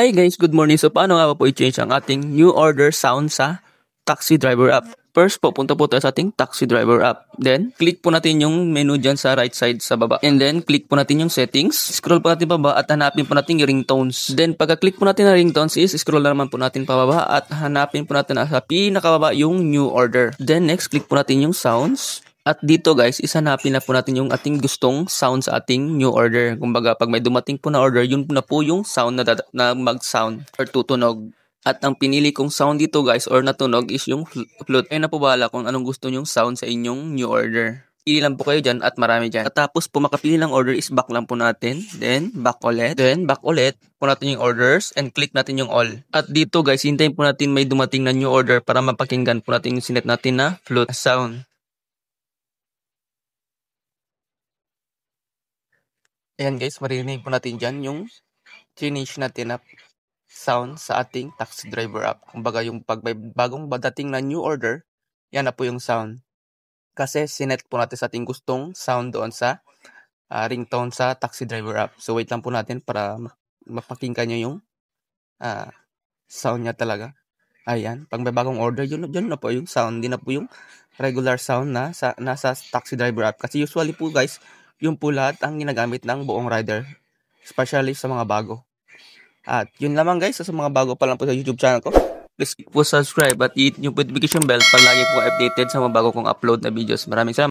Hi guys, good morning. So paano nga ba po i-change ang ating new order sound sa Taxi Driver app? First po, punta po tayo sa ating Taxi Driver app. Then, click po natin yung menu dyan sa right side sa baba. And then, click po natin yung settings. Scroll po natin pababa at hanapin po natin yung ringtones. Then, pagka-click po natin na ringtones is, scroll na naman po natin pababa at hanapin po natin sa pinakababa yung new order. Then, next, click po natin yung sounds. At dito guys, isanapin na po natin yung ating gustong sound sa ating new order. Kumbaga, pag may dumating po na order, yun po na po yung sound na mag-sound or tutunog. At ang pinili kong sound dito guys or natunog is yung flute. Kaya na po bahala kung anong gusto nyong sound sa inyong new order. Pili lang po kayo dyan at marami dyan. At tapos po makapili ng order is back lang po natin. Then back ulit. Then back ulit. Po natin yung orders and click natin yung all. At dito guys, hintayin po natin may dumating na new order para mapakinggan po natin yung sinet natin na flute sound. Ayan guys, maririnig po natin dyan yung change natin na sound sa ating taxi driver app. Kumbaga yung pag may bagong dating na new order, yan na po yung sound. Kasi sinet po natin sa ating gustong sound doon sa ringtone sa taxi driver app. So wait lang po natin para mapakinggan nyo yung sound niya talaga. Ayan, pag may bagong order, yun na po yung sound. Hindi na po yung regular sound na nasa taxi driver app. Kasi usually po guys, yung po lahat ang ginagamit ng buong rider. Especially sa mga bago. At yun lamang guys, sa mga bago pa lang po sa YouTube channel ko, please po subscribe at hit yung notification bell para lagi po updated sa mga bago kong upload na videos. Maraming salamat.